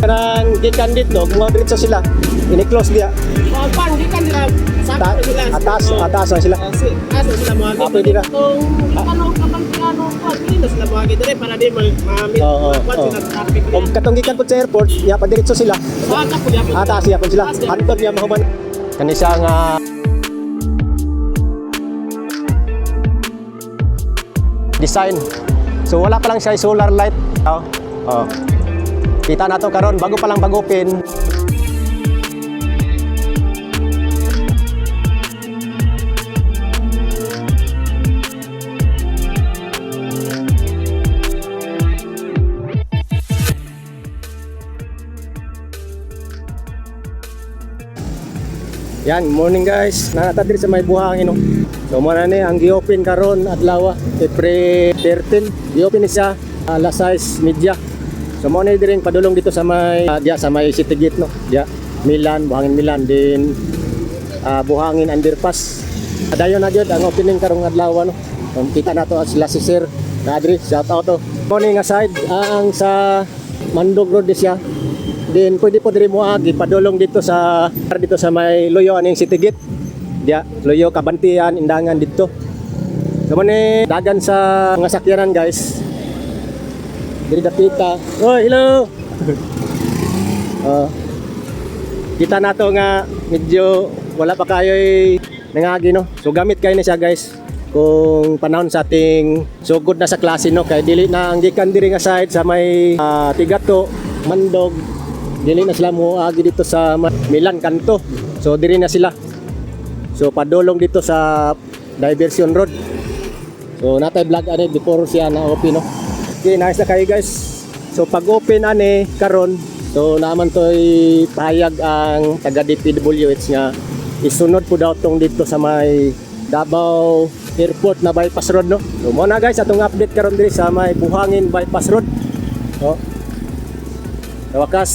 Karang gikan dito, kung diretso sila, ini-close dia. Pang di kan sila sakto sila. Atas na sila. Aso sila mga Pwede na. Ano kapag hindi na sila mga gito para di ma-meet. Oo. Sila traffic. Kung katong gikan po sa airport, ya pa diretso sila. Baka po yapon. Atas ya po sila. Anton niya mahuman. Kani siya nga design. So wala pa lang siya solar light. Oh. Kita na to karon bago pa lang bagupin. Yan, morning guys. Nakata diri sa may buhangin no. So mo na ni ang gi-open karon adlaw April 13. Gi-open ni siya alas 6:30. So mo na diri padulong dito sa may diya sa may City Gate no. Diya Milan, buhangin Milan din buhangin underpass. Adayon na gyud ang opening karong adlaw no. Kita na to sila si Sir Kadri, shout out to. Morning nga side ang sa Mandog Road di siya. Then pwede po diri mo agi padulong dito sa may Loyo aning City Gate. Diya Loyo Kabantian Indangan dito. So man dagan sa mga sakyanan guys. Diri dapita. Oh, hello. Kita na to nga medyo wala pa kayo'y nangagi no. So gamit kayo na siya guys. Kung panahon sa ating sugod na sa klase no kay dili na ang gikan diri nga side sa may Tigato, Mandog. Dili na sila mo agi dito sa Milan kanto. So diri na sila. So padulong dito sa Diversion Road. So natay vlog ani before siya na open no. Okay, nice na kayo guys. So pag open ani karon, so naman to'y payag ang taga DPWH nga isunod po daw tong dito sa may Davao Airport na bypass road no. So mo na guys atong update karon diri sa may Buhangin bypass road. So sa wakas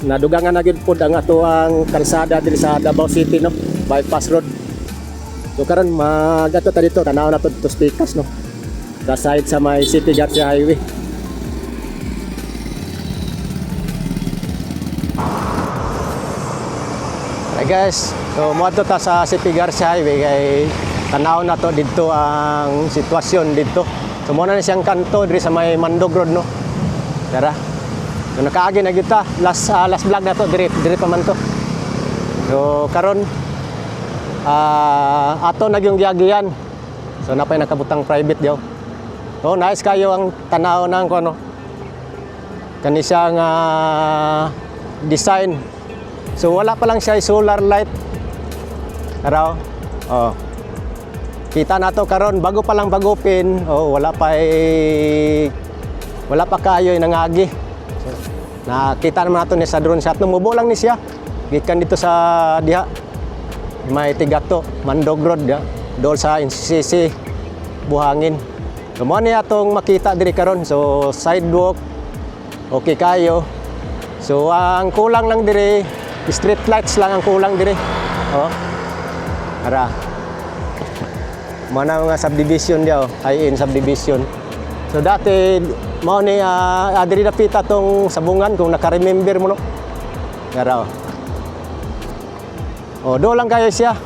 nadugangan na gyud pod ang ato ang kalsada diri sa Davao City no, bypass road. So karon magato ta dito tanaw na to speakers no. Sa side sa may City Garcia Highway. Hey guys, so muadto ta sa City Garcia Highway kay tanaw na to dito ang sitwasyon dito. So mo na siyang kanto diri sa may Mandog Road no. Tara. So nakaagi na kita last vlog na to diri pa man to. So karon ato nagyong giagian. So napay nakabutang private daw. So nice kayo ang tanaw ng ano. Kani siya nga design. So wala pa lang siya solar light. Araw. Oh. Kita na to karon bago pa lang bagupin. Oh, wala pa kayo nangagi. So, nakita naman nato ni sa drone shot. Numubo lang ni siya. Gikan dito sa diha. May Tigato, Mandog Road ya. Dol sa NCC Buhangin. So mo ni atong makita diri karon. So sidewalk okay kayo. So ang kulang lang diri street lights lang ang kulang diri. Oh. Ara. Mana mga subdivision diaw, high-end subdivision. So dati mao ni diri dapita tong Sabungan kung naka-remember mo no. Ara. Oh, do lang kayo siya.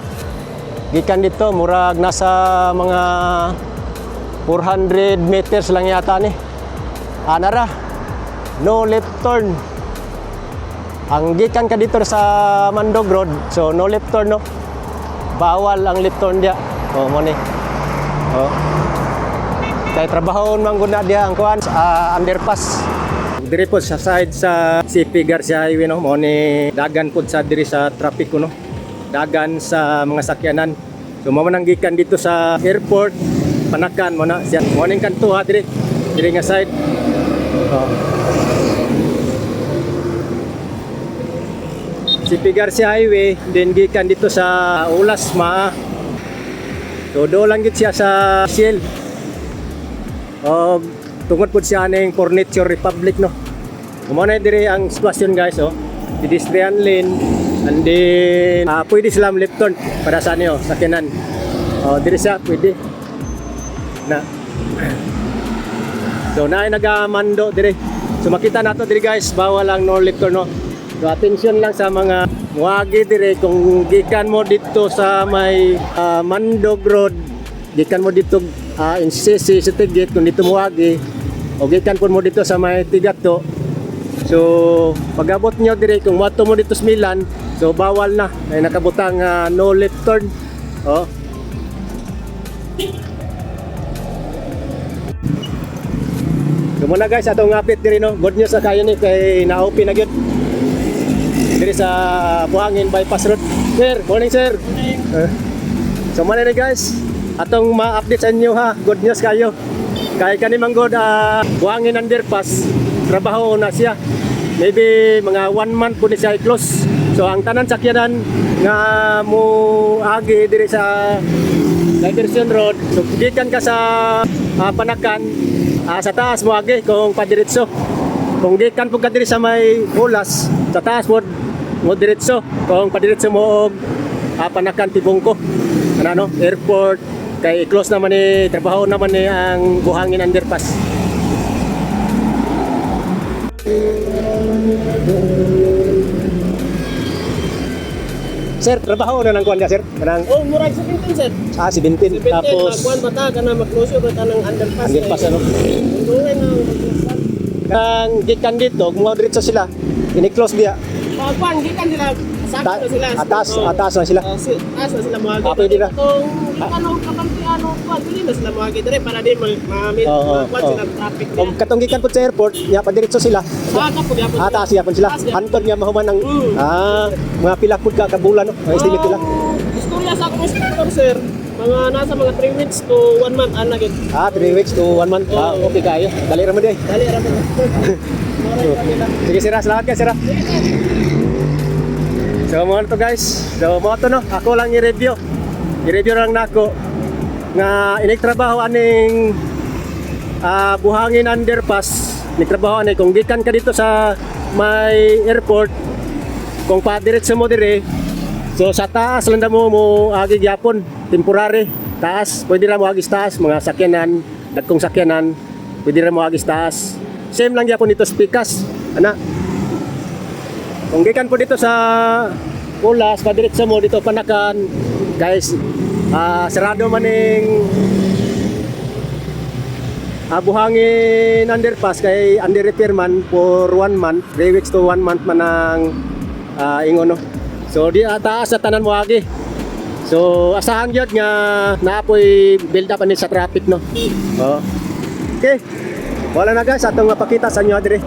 Gikan dito murag nasa mga 400 meters lang yata ni. Anara. No left turn. Ang gikan ka dito sa Mandog Road, so no left turn no. Bawal ang left turn dia. Oh, mo ni. Oh. Kay trabahon man gud na dia ang kuan underpass. Diri po sa side sa CP Garcia Highway no, mo ni dagan pud sa diri sa traffic no. Dagan sa mga sakyanan. So mo man ang gikan dito sa airport, Panakan mo na siya. Mo ning kanto ha diri. Diri nga side. Oh. CP Garcia Highway, then gikan dito sa Ulasma. So do lang gid siya sa Shell. Tungod po siya ning Furniture Republic no. Kumana diri ang sitwasyon guys oh. Pedestrian lane and then pwede sila left turn para sa niyo sakyanan. Diri siya pwede. Na. So naay nagamando diri So makita nato diri guys, bawal ang no left turn no. So attention lang sa mga muagi dire kung gikan mo dito sa may Mandog Road, gikan mo dito NCC City Gate kung dito muagi o gikan po mo dito sa may Tigato. So pag-abot nyo dire kung moto mo dito sa Milan, so bawal na ay nakabutang no left turn. Oh. So muna guys, atong update diri no. Good news sa kayo ni kay na-open na gyud. Diri sa Buhangin Bypass Road. Sir, morning sir. So muna na guys, atong ma-update sa inyo ha. Good news kayo. Kay kani manggod Buhangin Underpass, trabaho na siya. Maybe mga 1 month po ni siya i-close. So ang tanan sakyanan nga mo agi diri sa Diversion Road, so gikan ka sa Panakan, sa taas mo agi kung padiretso. Kung gikan po ka diri sa may Ulas, sa taas mo diretso. Kung padiretso mo og Panakan Tibungko, ano airport kay close naman ni trabaho naman ni ang Buhangin Underpass. Sir, trabaho na nang kuan ka sir? Kanang Murag 17 sir. 17 tapos magkuhan bata ka na mag-closure ba tanang underpass. Underpass ano? Dungan ang Kang gikan dito, kung mga diretso sila, ini-close dia. pagkuhan gikan sila sakto na sila. Atas na sila. Taas na sila mga Ah, pwede na. Kung kanong kapantiano kuan dili na sila mga dire para di ma-meet kuan sila traffic. Kung katong gikan po sa airport, ya pa diretso sila. Kapag yapon. Taas siya po sila. Hantod nga mahuman ng mga pila pud ka kabulan no. Ang estimate nila. Istorya sa akong instructor sir. Mga nasa mga 3 weeks to 1 month ana gid. 3 weeks to 1 month. Okay kayo. Dali ra mo day. Dali ra man. Sige sir, salamat ka sir. So mo to guys. So mo to no. Ako lang i-review. I-review lang nako nga inigtrabaho aning Buhangin Underpass. Nagtrabaho ani kung gikan ka dito sa may airport, kung padiretso mo dire, so sa taas lang mo agi gyapon, temporary taas, pwede ra mo agi sa taas mga sakyanan, dagkong sakyanan, pwede ra mo agi sa taas. Same lang gyapon dito sa Pikas, ana. Kung gikan po dito sa Ulas, padiretso mo dito Panakan, guys, sarado maning Buhangin Underpass kay under repair man for 1 month, 3 weeks to 1 month man ang ingon no. So di taas sa tanan mo agi. So asahan gyud nga naapoy build up ani sa traffic no. Oh. Okay. Wala na guys atong mapakita sa inyo dire.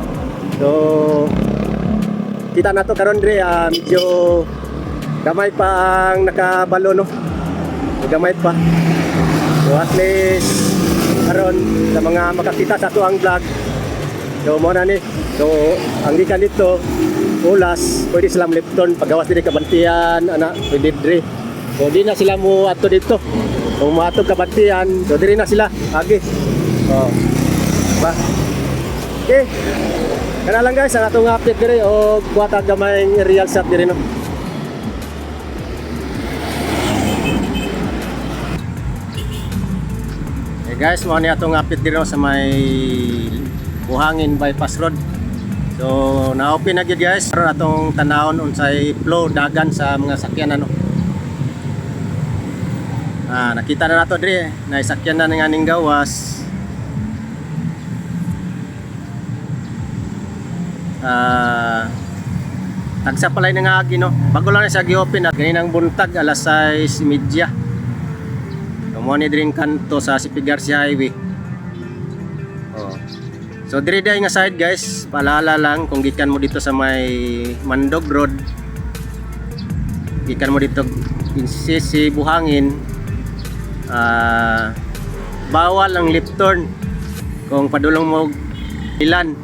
So kita na to karon dire medyo gamay pa ang nakabalo no. Gamay pa. So at least karon sa mga makakita sa ato ang vlog. So mo na ni. So ang gikan dito Ulas, pwede sila left turn pagawas diri Kabantian, ana pwede diri. So di na sila mo ato dito. Kung mo ato Kabantian, so diri na sila agi. Oh. Ba. Okay. Kana lang guys ang atong update diri o kuwata gamay real shot diri no. Guys, mo ni atong update dito sa may Buhangin Bypass Road. So na-open na gyud guys. Karon atong tanawon unsay flow dagan sa mga sakyanan no. Nakita na nato diri na sakyanan nga ning gawas. Tagsa palay na nga agi no. Bago lang siya gi-open at ganinang buntag alas 6:30. Mo ni diri kanto sa Sipi Garcia Highway. Oh. So diri day nga side guys, paalala lang kung gikan mo dito sa may Mandog Road. Gikan mo dito NCC Buhangin. Bawal ang left turn. Kung padulong mo Milan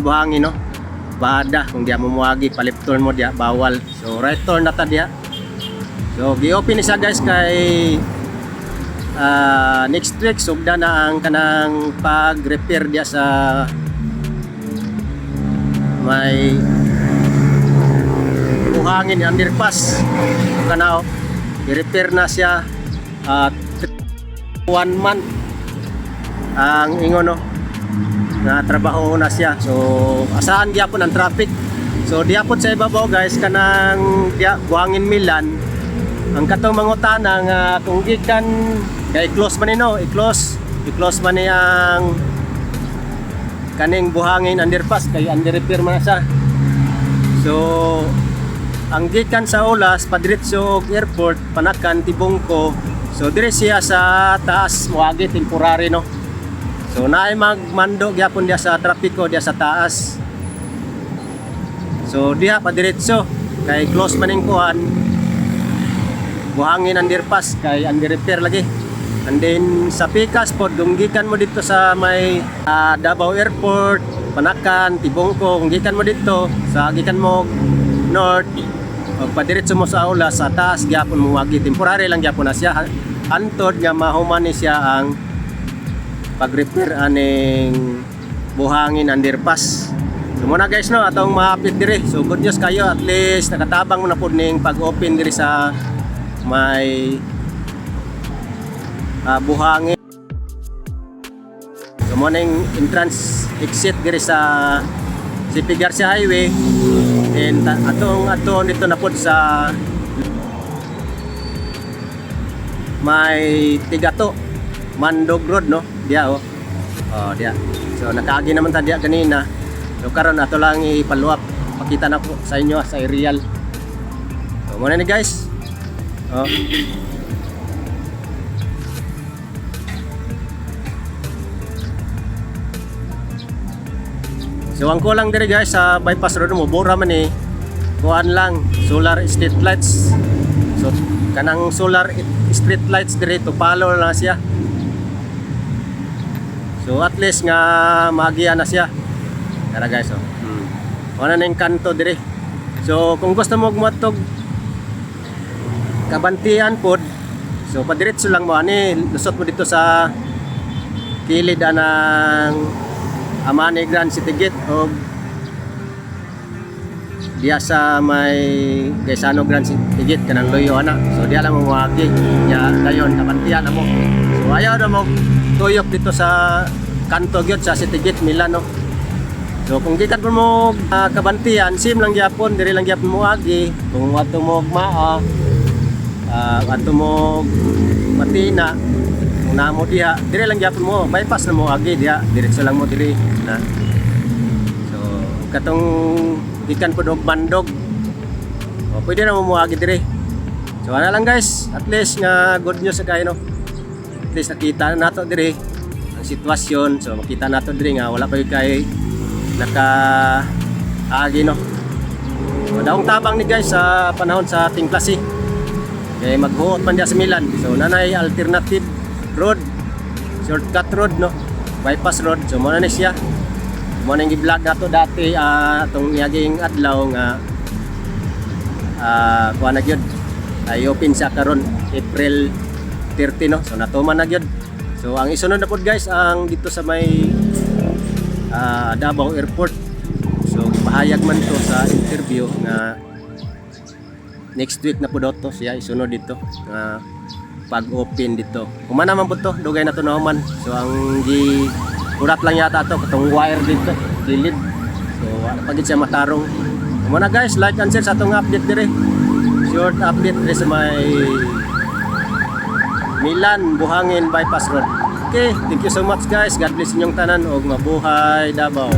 Buhangin no. Bada kung diya mo muagi pa left turn mo diya bawal. So right turn na ta diya. So gi-open ni siya guys kay next week sugda na ang kanang pag-repair diya sa may Buhangin Underpass kanao i-repair na siya 1 month ang ingon no na trabaho na siya. So asahan gyapon ang traffic. So diapon sa ibabaw guys kanang buhangin Milan. Ang katong mangutana nga kung gikan kay close man no, i-close man ni ang kaning buhangin underpass kay under repair man siya. So ang gikan sa Ulas padiretso og airport panakan Tibungko. So dire siya sa taas moagi temporary no. So naay magmando gyapon dia sa trapiko dia sa taas. So diha padiretso kay close man ning kuan. Buhangin underpass kay under repair lagi. And then sa Pikas pod kung gikan mo dito sa may Davao Airport, panakan Tibungko, kung gikan mo dito sa gikan mo north o padiretso mo sa Ulas sa taas gyapon mo wagi temporary lang gyapon na siya antod nga mahuman ni siya ang pag-repair aning buhangin underpass. So muna guys no atong maapit dire. So good news kayo at least nakatabang mo na pod ning pag-open dire sa may buhangin. So muna yung entrance exit dire sa CP Garcia Highway. And atong dito na pod sa may Tigato Mandog Road no diya oh. Oh diya. So nakaagi naman ta diya kanina. So karon ato lang ipaluwap pakita na po sa inyo sa aerial. So muna ni guys. Oh. So ang kulang dire guys sa bypass road mo bura man ni kuan lang solar street lights. So kanang solar street lights dire to follow na siya. So at least nga magiya na siya. Tara guys oh. Wala na yung kanto dire. So kung gusto mo gumotog Kabantian pod. So padiretso lang mo ani lusot mo dito sa kilid anang Amani Grand City Gate o diya sa may Gaisano Grand City Gate kanang loyo ana. So diya lang mo wagi nya dayon Kabantian mo. So ayaw na mo tuyok dito sa kanto gyud sa City Gate Milano. So kung gikan mo Kabantian sim lang gyapon diri lang gyapon mo agi kung adto mo maa adto mo Matina kung namo diha dire lang gyapon mo bypass na mo agi diha diretso lang mo diri na. So katong gikan pod og Bandog o pwede na mo agi dire. So ana lang guys at least nga good news sa kayo no. At least nakita nato dire ang sitwasyon. So makita nato dire nga wala pa kay naka agi no. So daong tabang ni guys sa panahon sa ating klase kay maghuot man diya sa Milan. So nanay alternative road, shortcut road no, bypass road. So mo na ni siya. Mo nang gi-vlog nato dati atong niyaging adlaw nga kuha na gyud ay open sa karon April 30 no. So natuman na gyud. So ang isunod na pod guys ang dito sa may Davao Airport. So pahayag man to sa interview na next week na po daw to siya isunod dito na pag-open dito. Kumana man po to, dugay na to na man. So ang urat lang yata to katong wire dito, gilid. So pagit siya matarong. Kumana guys, like and share sa atong update dire. Short update dire sa may Milan Buhangin Bypass Road. Okay, thank you so much guys. God bless inyong tanan og mabuhay Davao.